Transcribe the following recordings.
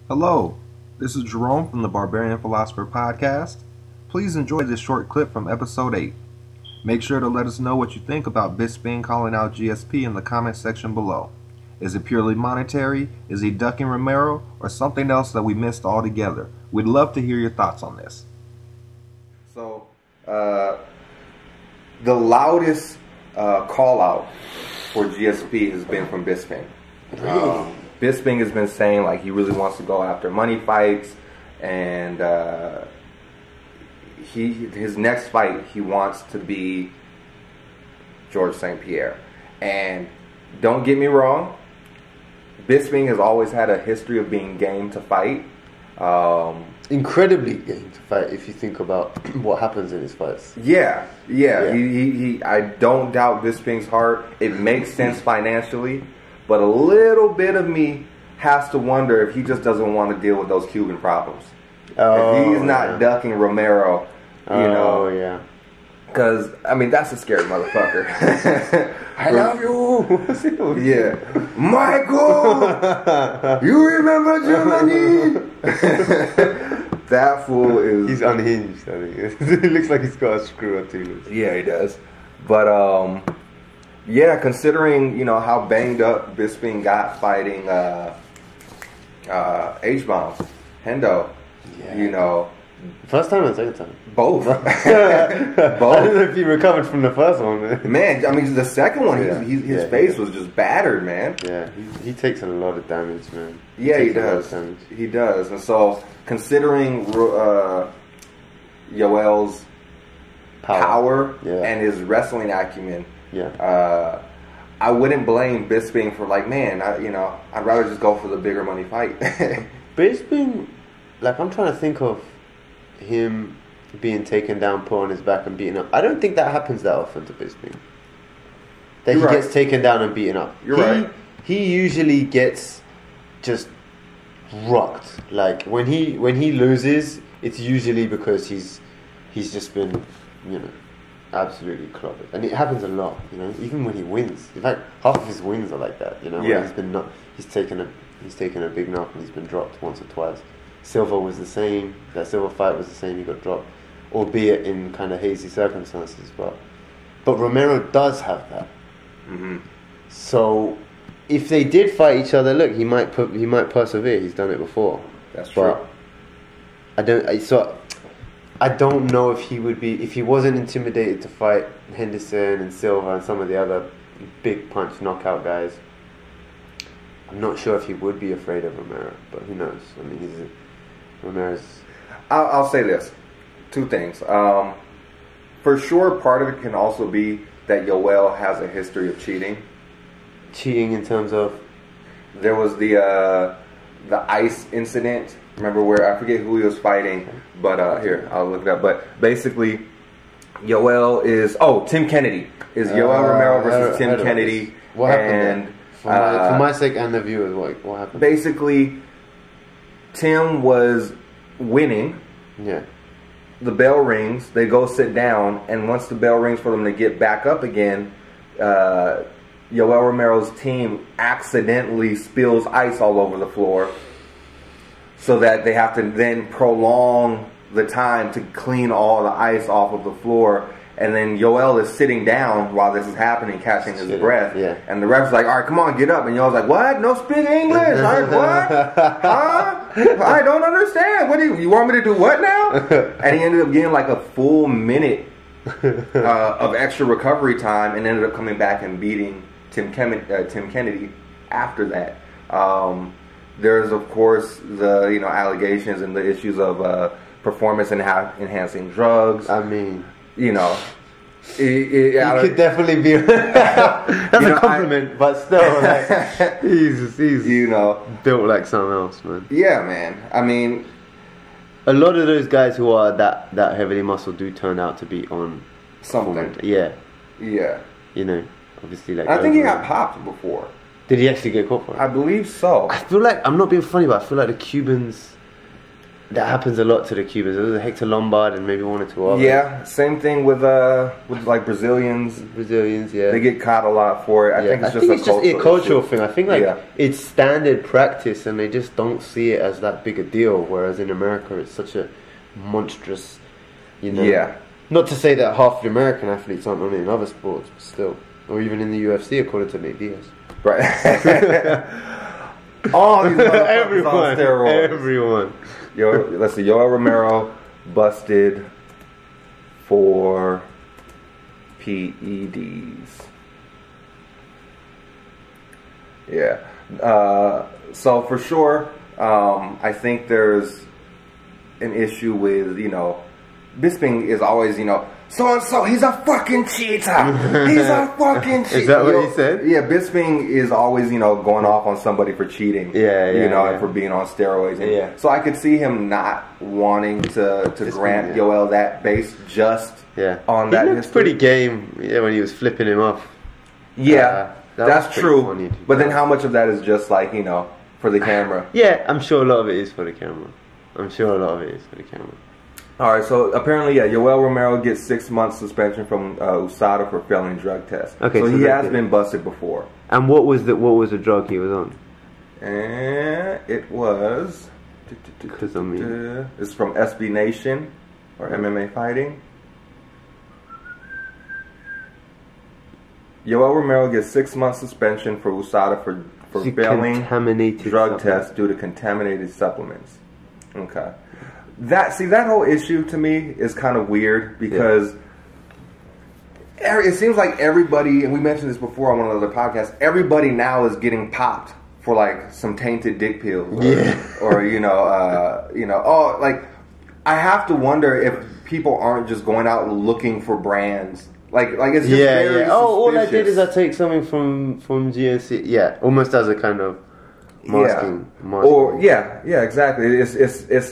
Hello, this is Jerome from the Barbarian Philosopher podcast. Please enjoy this short clip from episode 8. Make sure to let us know what you think about Bisping calling out GSP in the comment section below. Is it purely monetary? Is he ducking Romero? Or something else that we missed altogether? We'd love to hear your thoughts on this. So, the loudest call out for GSP has been from Bisping. Bisping has been saying like he really wants to go after money fights, and his next fight he wants to be George St. Pierre. And don't get me wrong, Bisping has always had a history of being game to fight. Incredibly game to fight if you think about what happens in his fights. Yeah. I don't doubt Bisping's heart. It makes sense financially. But a little bit of me has to wonder if he just doesn't want to deal with those Cuban problems. If he's not ducking Romero, you know. Yeah. Because, I mean, that's a scary motherfucker. I love you. Yeah. Michael! You remember Germany? That fool is... He's unhinged, I think. It looks like he's got a screw or two. Yeah, he does. But, yeah, considering, you know, how banged up Bisping got fighting H-Bomb, Hendo, you know. First time or second time? Both. Both. I don't know if he recovered from the first one. Man, I mean, the second one, his face was just battered, man. Yeah, he takes a lot of damage, man. Yeah, he does. He does. And so, considering Yoel's power and his wrestling acumen, I wouldn't blame Bisping for like, man, I'd rather just go for the bigger money fight. Bisping, like, I'm trying to think of him being taken down, put on his back and beaten up. I don't think that happens that often to Bisping. That he gets taken down and beaten up. You're right. He usually gets just rocked. Like when he loses, it's usually because he's just been, absolutely clobbered. And it happens a lot, even when he wins. In fact, half of his wins are like that, when he's taken a big knock and he's been dropped once or twice. Silva was the same. That Silva fight was the same. He got dropped, albeit in kind of hazy circumstances. But Romero does have that. Mm-hmm. So if they did fight each other, look, he might persevere. He's done it before. That's true. But I don't know if he would be, if he wasn't intimidated to fight Henderson and Silva and some of the other big punch knockout guys. I'm not sure if he would be afraid of Romero, but who knows? I mean, Romero's... I'll say this. Two things. For sure, part of it can also be that Yoel has a history of cheating. Cheating in terms of? There was the ice incident. Remember where, I forget who he was fighting, but here, I'll look it up. But basically, Yoel is... Oh, Tim Kennedy. Is Yoel Romero versus Tim Kennedy. What happened there? For my sake and the viewers, what happened? Basically, Tim was winning. Yeah. The bell rings. They go sit down, and once the bell rings for them to get back up again, Yoel Romero's team accidentally spills ice all over the floor, so that they have to then prolong the time to clean all the ice off of the floor. And then Yoel is sitting down while this is happening, catching his breath. Yeah. And the ref's like, all right, come on, get up. And Yoel's like, what? No speak English. I'm like, what? Huh? I don't understand. What do you want me to do what now? And he ended up getting like a full minute of extra recovery time and ended up coming back and beating Tim Kennedy after that. There's, of course, the allegations and the issues of performance enhancing drugs. I mean... It could definitely be that's a compliment, but still, like, he's built like something else, man. Yeah, man. I mean, a lot of those guys who are that heavily muscled do turn out to be on something. Yeah. Obviously, like. I think he got popped before. Did he actually get caught for it? I believe so. I feel like, I'm not being funny, but I feel like the Cubans that happens a lot to the Cubans. There was a Hector Lombard and maybe one or two others. Yeah, same thing with like Brazilians. Brazilians, yeah. They get caught a lot for it. I think it's just a cultural thing. I think it's standard practice, and they just don't see it as that big a deal. Whereas in America, it's such a monstrous, Yeah. Not to say that half the American athletes aren't on it in other sports, but still, or even in the UFC, according to Nate Diaz. Right. All these motherfuckers on steroids. Everyone. Let's see. Yoel Romero busted for PEDs. Yeah. So for sure, I think there's an issue with, Bisping is always, so-and-so, he's a fucking cheater. He's a fucking cheater. Is that what he said? Yeah, Bisping is always, going off on somebody for cheating. And for being on steroids. And so I could see him not wanting to grant Yoel that base just on that. He looked pretty game when he was flipping him off. Yeah, that's true. But then how much of that is just like, for the camera? Yeah, I'm sure a lot of it is for the camera. All right, so apparently, Yoel Romero gets 6 months suspension from USADA for failing drug tests. Okay, so he has been busted before. And what was the drug he was on? And it was. It's from SB Nation or MMA Fighting. Yoel Romero gets 6 months suspension for USADA for failing drug tests due to contaminated supplements. Okay. That whole issue to me is kind of weird because it seems like everybody, and we mentioned this before on one of the other podcasts, everybody now is getting popped for like some tainted dick pills, or I have to wonder if people aren't just going out and looking for brands. Like it's just very suspicious. All I did is I take something from GSP, almost as a kind of masking. Or exactly. It's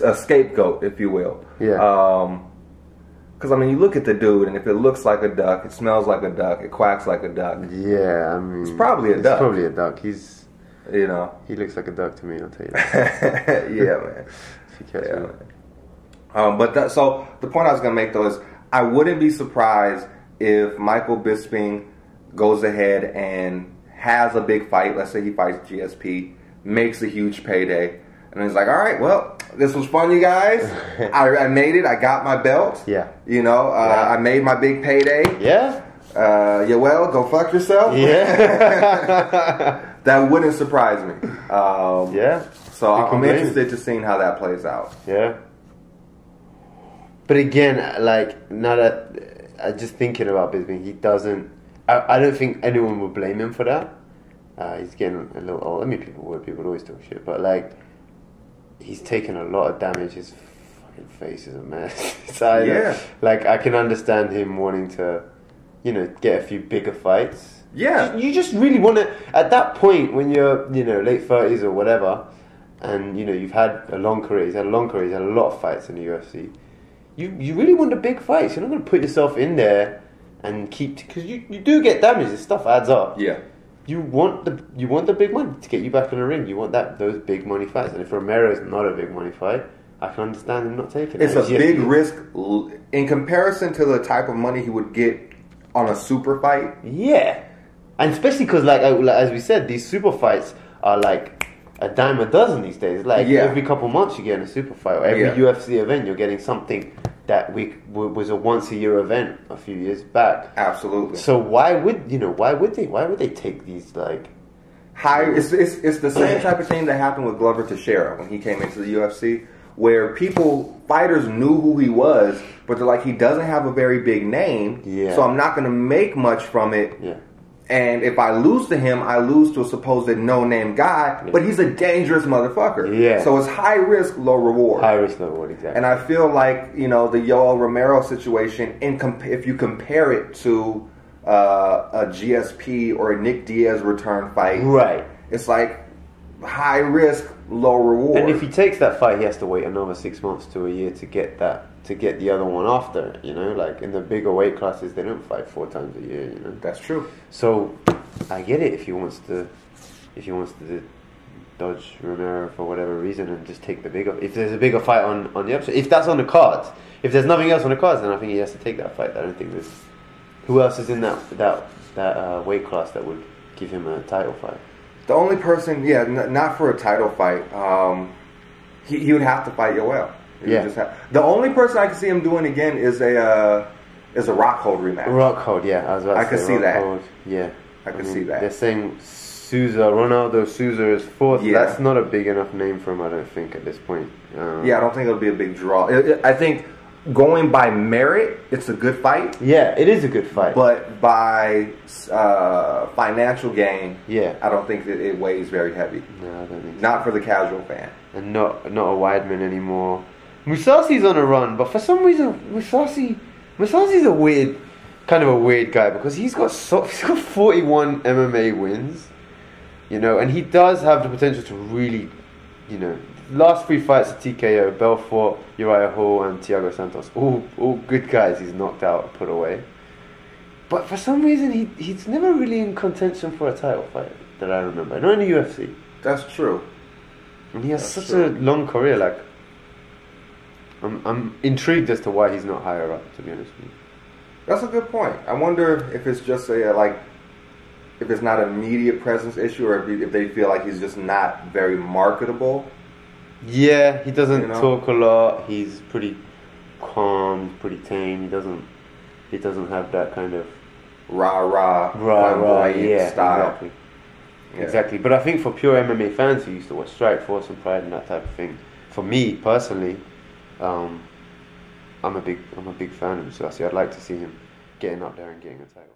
a scapegoat, if you will. Because you look at the dude, and if it looks like a duck, it smells like a duck, it quacks like a duck. Yeah, it's probably a duck. It's probably a duck. He's, he looks like a duck to me. I'll tell you that. Man. If you catch me. So the point I was gonna make though is I wouldn't be surprised if Michael Bisping goes ahead and has a big fight. Let's say he fights GSP. Makes a huge payday, and he's like, all right, well, this was fun, you guys. I made it. I got my belt. I made my big payday. Yoel, go fuck yourself. That wouldn't surprise me. So I'm interested to seeing how that plays out. But again, now that I'm just thinking about Bisping, he doesn't. I don't think anyone will blame him for that. He's getting a little old. People would always talk shit, but he's taken a lot of damage. His fucking face is a mess. I can understand him wanting to, get a few bigger fights. You just really want to. At that point, when you're, late 30s or whatever, and you've had a long career. He's had a long career. He's had a lot of fights in the UFC. You really want the big fights. You're not going to put yourself in there and keep, because you do get damage. This stuff adds up. You want the big money to get you back in the ring. You want those big money fights. And if Romero is not a big money fight, I can understand him not taking it. It's a big risk in comparison to the type of money he would get on a super fight. And especially because, as we said, these super fights are like a dime a dozen these days. Every couple months you get in a super fight, or every UFC event you're getting something that was a once a year event a few years back. Absolutely. So why would they take these high? It's the same type of thing that happened with Glover Teixeira when he came into the UFC, where fighters knew who he was, but they're like, he doesn't have a very big name, so I'm not going to make much from it. And if I lose to him, I lose to a supposed no-name guy, but he's a dangerous motherfucker. So it's high risk, low reward. High risk, low reward, exactly. And I feel like, the Yoel Romero situation, if you compare it to a GSP or a Nick Diaz return fight, it's like high risk, low reward. And if he takes that fight, he has to wait another 6 months to a year to get the other one after. In the bigger weight classes, they don't fight 4 times a year. That's true. So I get it if he wants to dodge Romero for whatever reason and just take the bigger. If there's a bigger fight on the episode, if that's on the cards, if there's nothing else on the cards, then I think he has to take that fight. I don't think there's who else is in that weight class that would give him a title fight. The only person, not for a title fight. He would have to fight Yoel. The only person I can see him doing again is a Rockhold rematch. Rockhold, yeah. I was about to say could see that. Rockhold, yeah. I could see that. They're saying Ronaldo Souza is fourth. Yeah. That's not a big enough name for him, I don't think, at this point. I don't think it'll be a big draw. I think going by merit, it's a good fight. Yeah, it is a good fight. But by financial gain, I don't think that it weighs very heavy. No, I don't think so. Not for the casual fan. And not a Weidman anymore. Musasi's on a run, but for some reason Musasi's a weird guy because he's got 41 MMA wins, and he does have the potential to really, last 3 fights at TKO, Belfort, Uriah Hall, and Thiago Santos, all good guys he's knocked out, put away. But for some reason he's never really in contention for a title fight that I remember. Not in the UFC. That's true. And he has such a long career. Like, I'm intrigued as to why he's not higher up. To be honest with you, that's a good point. I wonder if it's just if it's not an immediate presence issue, or if they feel like he's just not very marketable. Yeah, he doesn't talk a lot. He's pretty calm, pretty tame. He doesn't have that kind of rah yeah, style. Exactly. But I think for pure MMA fans who used to watch Strikeforce and Pride and that type of thing, for me personally, I'm a big fan of Musasi. I'd like to see him getting up there and getting a title.